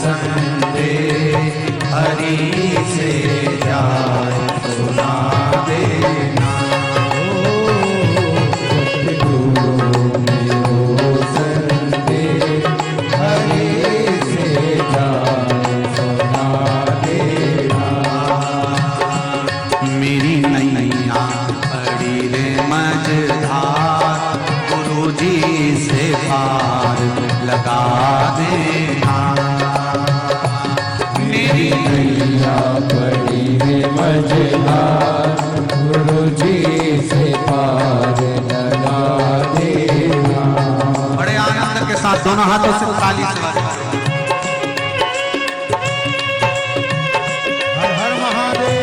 संदेश हरि से जाए सुना देना। सतगुरु मेरो संदेश हरि से जाए सुना देना। मेरी नैया पड़ी रे मझधार गुरु जी से पार लगा देना। मेरी नैया पड़ी रे मझधार गुरु जी से पार लगा देना। बड़े आनंद के साथ दोनों हाथों से ताली से बजाओ। हर हर महादेव।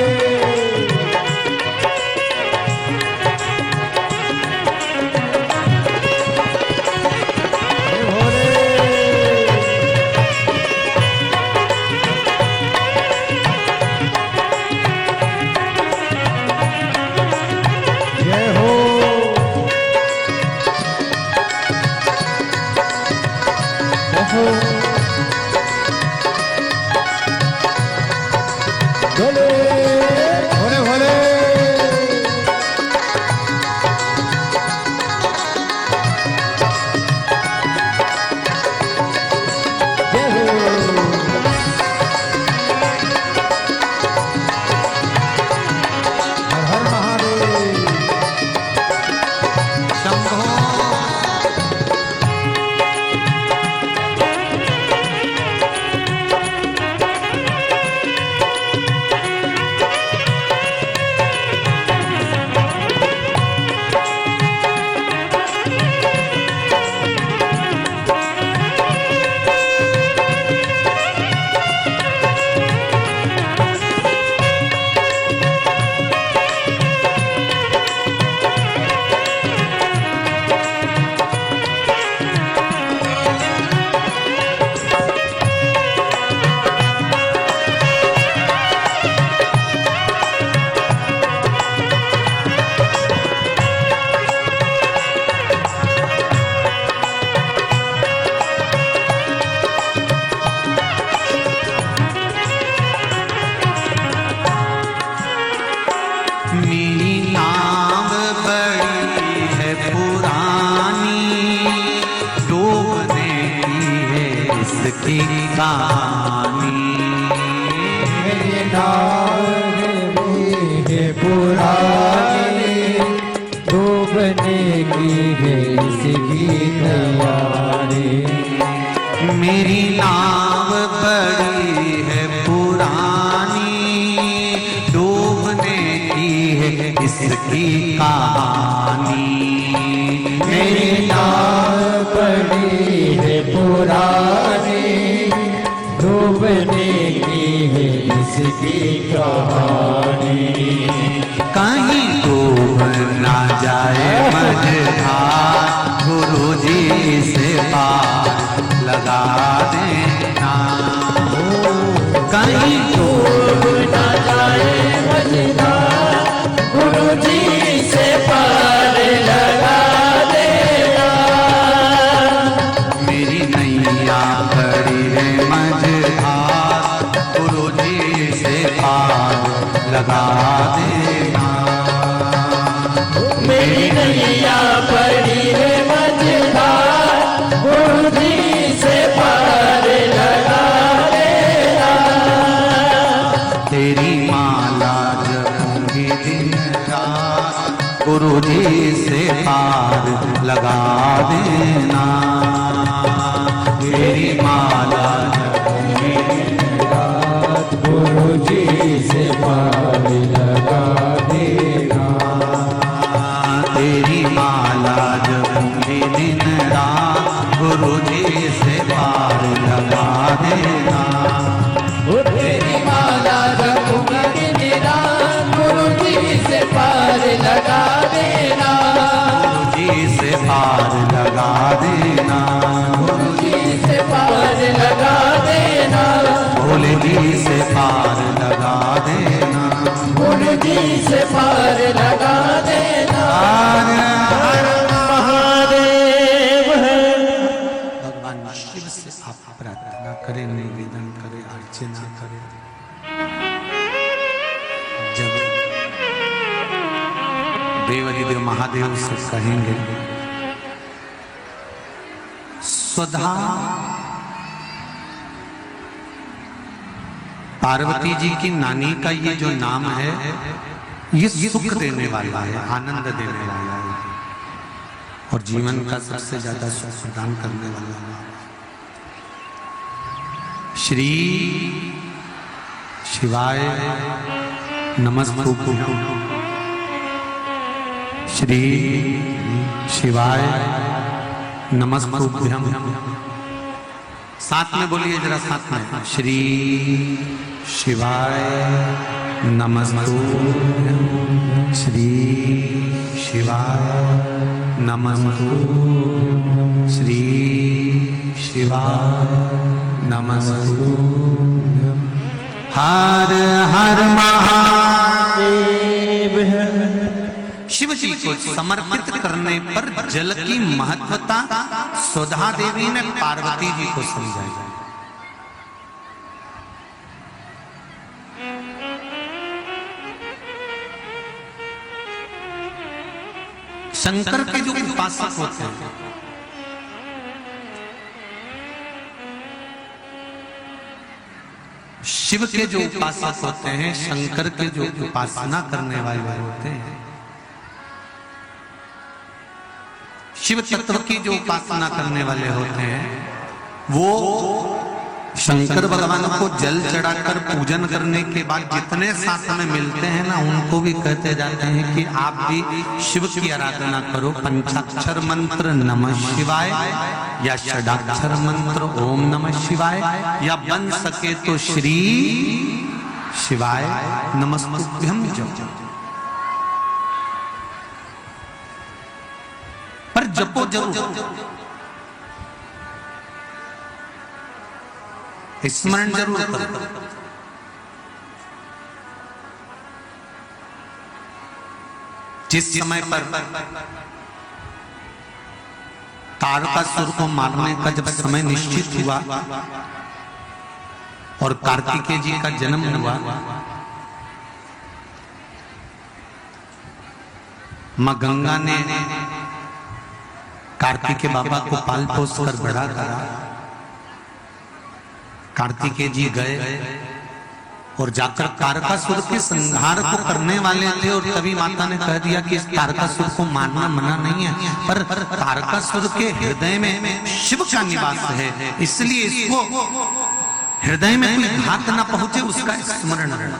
हे भोले। जय हो। जय हो। भोले भोले भोले। जय हो। हर हर महादेव। शंभो इसकी कहानी। मेरी नाव है पुरानी, डूबने की है इसकी तैयारी। मेरी नाव बड़ी है पुरानी, डूबने की है इसकी कहानी। मेरी नाव बड़ी है पुरानी, डूबने की है इसकी कहानी। कहीं डूब ना जाए मझधार, गुरुजी से पार लगा देना। कहीं डूब ना जाए मझधार, गुरुजी से पार लगा देना। मेरी नैया बड़ी है मझधार, गुरुजी से पार लगा देना। मेरी नैया बड़ी है मझधार, गुरुजी से पार लगा देना। तेरी माला जपूंगी दिन रात, गुरुजी से पार लगा देना। तेरी माला जपूंगी दिन रात, गुरुजी से पार लगा देना। तेरी माला जपूंगी दिन रात, गुरुजी से पार लगा देना। तेरी माला जपूंगी दिन रात, गुरुजी से पार लगा देना। गुरुजी से पार लगा देना। गुरुजी से पार लगा देना। भोले जी से पार लगा देना। गुरुजी से पार लगा देना। हर हर महादेव है। भगवान शिव से आप प्रार्थना करें, निवेदन करें, अर्चना करें। जब देवदेव महादेव से कहेंगे स्वधा पार्वती जी की नानी का ये जो नाम है, ये सुख देने वाला है, आनंद देने वाला है और जीवन का सबसे ज्यादा सुख प्रदान करने वाला है। श्री शिवाय नमस्तुभ्यं। श्री शिवाय नमस्तुभ्यं। साथ में बोलिए जरा, साथ में। श्री शिवाय नमस्तुभ्यं। श्री शिवाय नमस्तुभ्यं। श्री शिवाय नमस्तुभ्यं। हर हर महादेव। शिव जी को समर्पित करने पर जल की महत्वता सुधा देवी ने पार्वती जी को समझाई। शंकर के जो उपासक होते हैं, शिव के जो उपासक होते हैं, शंकर के जो उपासना करने वाले होते हैं, शिव तत्व की जो उपासना करने वाले होते हैं, वो शंकर भगवान को जल चढ़ाकर पूजन करने के बाद जितने साथ में मिलते हैं ना, उनको भी कहते जाते हैं कि आप भी शिव की आराधना करो। पंचाक्षर मंत्र नमः शिवाय या षडाक्षर मंत्र ओम नमः शिवाय, या बन सके तो श्री शिवाय नमस्तुभ्यं जपो। पर जपो जरूर, स्मरण जरूर करो। जिस समय पर तारकासुर को मारने का जब समय निश्चित हुआ और कार्तिकेय जी का जन्म हुआ, मां गंगा ने कार्तिकेय बाबा को पाल पोस कर बड़ा करा कार्तिकेय जी गए और जाकर तारकासुर के संहार को करने वाले थे, और तभी माता ने कह दिया कि इस तारकासुर को मारना मना नहीं है, पर तारकासुर के हृदय में शिव का निवास है, इसलिए इसको हृदय में कोई घात ना पहुंचे उसका स्मरण करना।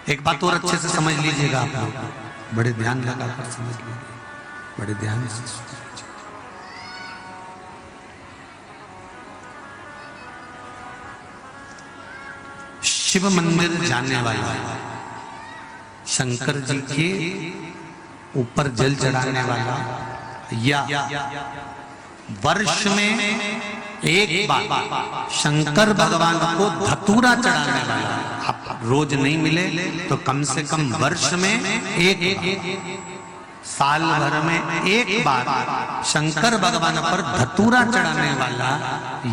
एक बात और अच्छे से समझ लीजिएगा आप लोग, बड़े ध्यान लगाकर समझ लीजिए, बड़े ध्यान से। शिव मंदिर जाने वाला, शंकर जी के ऊपर जल चढ़ाने वाला, या वर्ष में एक बार शंकर भगवान को धतूरा चढ़ाने वाला, आप रोज नहीं मिले तो कम से कम वर्ष में एक, साल भर में एक बार शंकर भगवान पर धतूरा चढ़ाने वाला,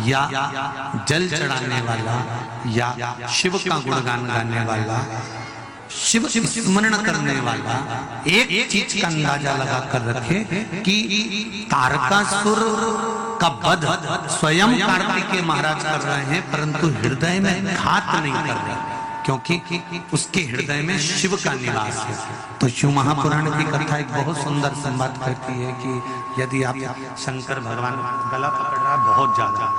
या जल चढ़ाने वाला, या शिव का गुणगान गाने वाला, शिव स्मरण करने वाला, एक चीज का अंदाजा लगा कर रखे कि तारकासुर का वध स्वयं कार्तिकेय महाराज कर रहे हैं, परंतु हृदय में घात नहीं कर रहे, क्योंकि उसके हृदय में शिव का निवास है। तो शिव महापुराण की कथा एक बहुत सुंदर संवाद करती है कि यदि आप शंकर भगवान गला पकड़ रहा है बहुत ज्यादा,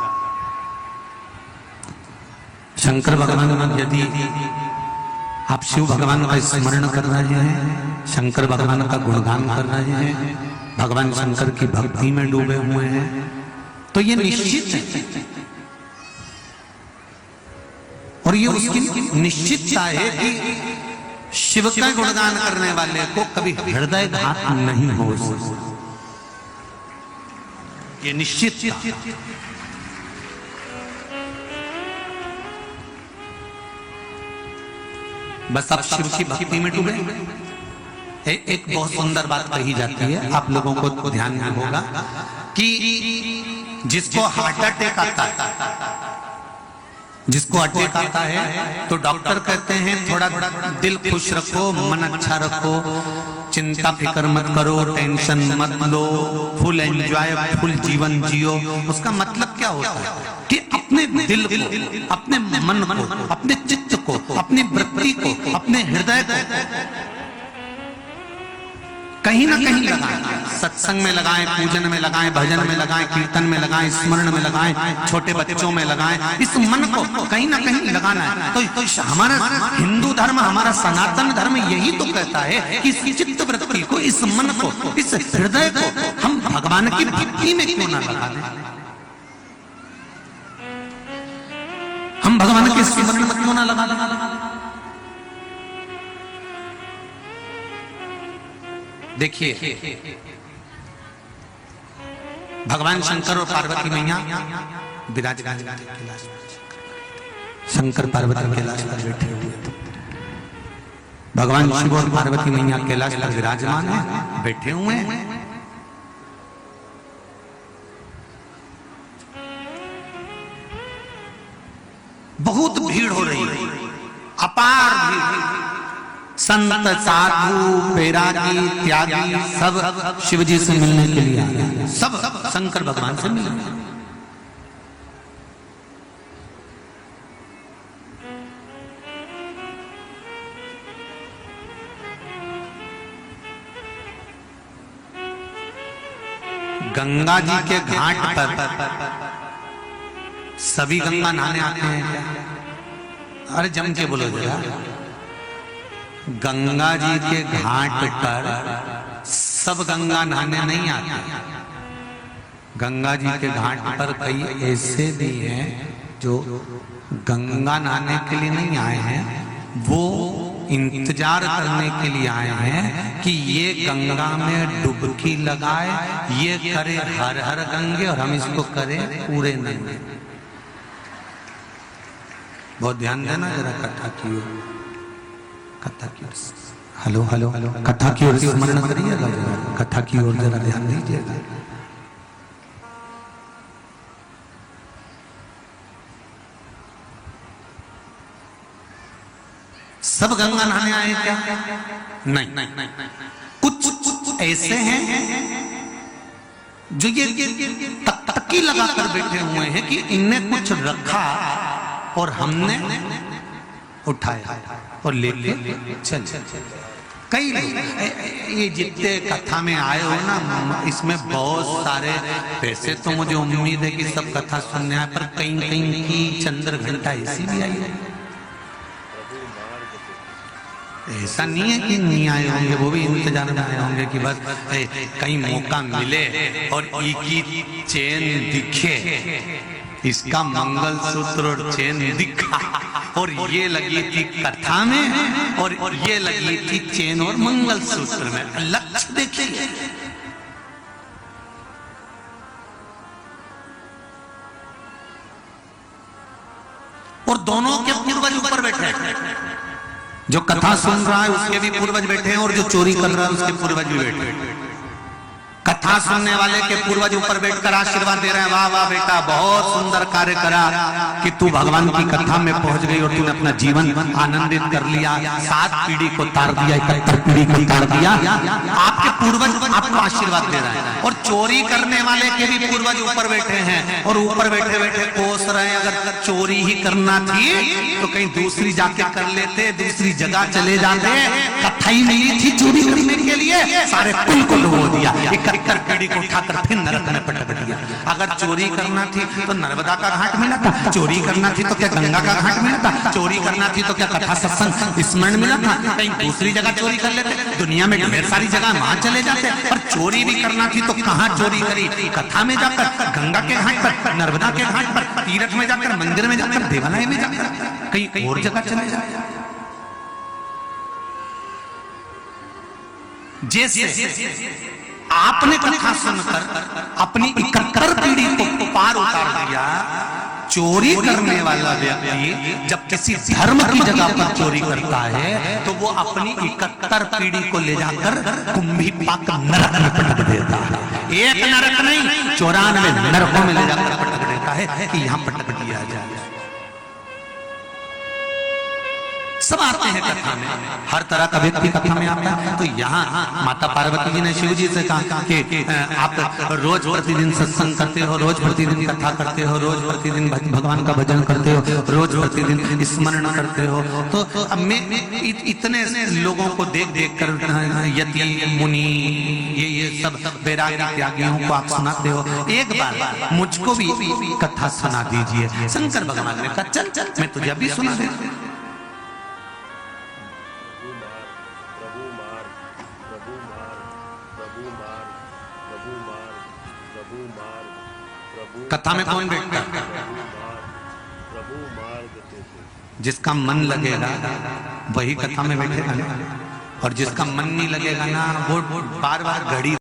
शंकर भगवान यदि आप शिव भगवान का स्मरण कर रहे हैं, शंकर भगवान का गुणगान कर रहे हैं, भगवान शंकर की भक्ति में डूबे हुए हैं, तो ये निश्चित है, और ये उसकी निश्चितता है कि शिव का गुणगान करने वाले को कभी हृदय घात नहीं हो सकता, ये निश्चित। बस आप शिव की भक्ति में डूबे। एक बहुत सुंदर बात कही जाती है, आप लोगों को ध्यान में होगा कि जिसको हार्ट अटैक आता है, जिसको अटैक आता है तो डॉक्टर कहते हैं थोड़ा दिल खुश रखो, मन अच्छा रखो, चिंता फिक्र मत करो, टेंशन मत लो, फुल एंजॉय, फुल जीवन जियो। उसका मतलब क्या होता है कि अपने दिल को, अपने मन को, अपने चित्त को, अपनी वृत्ति को, अपने हृदय को कहीं ना कहीं लगाएं, सत्संग में लगाएं, पूजन में लगाएं, भजन में लगाएं, कीर्तन में लगाएं, स्मरण में लगाएं, छोटे बच्चों में लगाएं, इस मन को कहीं ना कहीं लगाना है। तो हमारा हिंदू धर्म, हमारा सनातन धर्म यही तो कहता है कि इस चित्त वृत्ति को, इस मन को, इस हृदय को हम भगवान की भक्ति में क्यों ना लगा दें, हम भगवान के स्मरण में क्यों ना लगा दें। देखिए, भगवान शंकर और पार्वती मैया विराजमान, शंकर पार्वती कैलाश पर बैठे हुए थे, भगवान शिव और पार्वती मैया कैलाश पर विराजमान है, बैठे हुए हैं। बहुत भीड़ हो रही है, अपार भीड़, संत साधु बैरागी त्यागी सब शिव जी से मिलने के लिए आए, सब शंकर भगवान से मिलने। गंगा जी के घाट पर सभी गंगा नहाने आते हैं क्या? अरे जम के बोलो जरा। गंगा जी के घाट पर सब गंगा नहाने नहीं आते, गंगा जी के घाट पर कई ऐसे भी हैं जो गंगा नहाने के लिए नहीं आए हैं, वो इंतजार करने के लिए आए हैं कि ये गंगा में डुबकी लगाए, ये करे हर हर गंगे और हम इसको करें पूरे नंगे। बहुत ध्यान देना जरा कथा की ओर, कथा की ओर, हेलो हेलो हेलो, कथा की ओर स्मरण करिएगा जरा, कथा की ओर जरा ध्यान दीजिएगा। सब गंगा नहाने आए क्या? नहीं, कुछ ऐसे हैं जो ये तक डुबकी लगाकर बैठे हुए हैं कि इनने कुछ रखा और हमने उठाया और लेके चले। कई लोग ये जितने कथा में आए हो ना, इसमें बहुत सारे, वैसे तो मुझे उम्मीद है कि सब कथा सुनने आए, पर कहीं कहीं की चंद्र घंटा ऐसी भी आई है। ऐसा नहीं है कि नहीं आए होंगे, वो भी इंतजार में आए होंगे कि बस कहीं मौका मिले और एक ही चेन दिखे, इसका मंगलसूत्र और चेन दिखा, और ये लगी थी कथा में और ये लगी थी चेन और मंगलसूत्र में। लक्ष्य देखिए, और दोनों के पूर्वज ऊपर बैठे हैं। जो कथा सुन रहा है उसके भी पूर्वज बैठे हैं और जो चोरी कर रहा है उसके पूर्वज भी बैठे हैं। कथा सुनने वाले के पूर्वज ऊपर बैठकर आशीर्वाद दे रहे हैं, वाह वाह बेटा, बहुत सुंदर कार्य करा कि तू भगवान की कथा में पहुंच गई और तूने अपना जीवन आनंदित कर लिया, 7 पीढ़ी को तार दिया, 71 पीढ़ी को तार दिया। आपके पूर्वज आपको आशीर्वाद दे रहे हैं। और चोरी करने वाले के भी पूर्वज ऊपर बैठे हैं और ऊपर बैठे बैठे कोस रहे हैं, अगर चोरी ही करना थी तो कहीं दूसरी जाके कर लेते, दूसरी जगह चले जाते, कथा ही मिली थी चोरी करने के लिए, सारे कुल को डुबो दिया, 71 पीढ़ी को उठाकर फिर नरक में पटक दिया। अगर चोरी करना थी तो नर्मदा का घाट मिला था, चोरी करना थी तो क्या गंगा का घाट मिला था, चोरी करना थी तो क्या कथा सत्संग स्मरण मिला था, कहीं दूसरी जगह चोरी कर लेते, दुनिया में ढेर सारी जगह वहां चले जाते। पर चोरी भी करना थी तो कहां चोरी करी, कथा में जाकर, गंगा के घाट पर, नर्मदा के घाट पर, तीर्थ में जाकर, मंदिर में जाकर, देवालय में जाकर, कहीं और जगह चले जाए। जैसे आपने कथा सुनकर अपनी 71 पीढ़ी को पार उतार दिया, चोरी करने वाला व्यक्ति जब किसी धर्म की जगह पर चोरी करता है तो वो अपनी 71 पीढ़ी को ले जाकर कुंभी पाक नरक में पटक देता है। एक नरक नहीं, 94 नरकों में ले जाकर पटक देता है कि यहाँ पटक दिया जाए। सब आते हैं कथा में, हर तरह का व्यक्ति कथा में आता है। तो यहाँ माता पार्वती जी ने शिव जी से कहा कि आप रोज प्रतिदिन सत्संग करते हो, रोज प्रतिदिन कथा करते हो, रोज प्रतिदिन भगवान का भजन करते हो, रोज प्रतिदिन स्मरण करते हो। तो अब मैं इतने लोगों को देख देख कर यति मुनि ये सब वैरागी त्यागियों को आप सुनाते हो, एक बार मुझको भी कथा सुना दीजिए। शंकर भगवान ने कहा चल चल मैं तुझे अभी सुना देता हूं। कथा में कौन बैठता है? जिसका मन लगेगा वही कथा में बैठेगा, और जिसका मन नहीं लगेगा ना वो बार बार घड़ी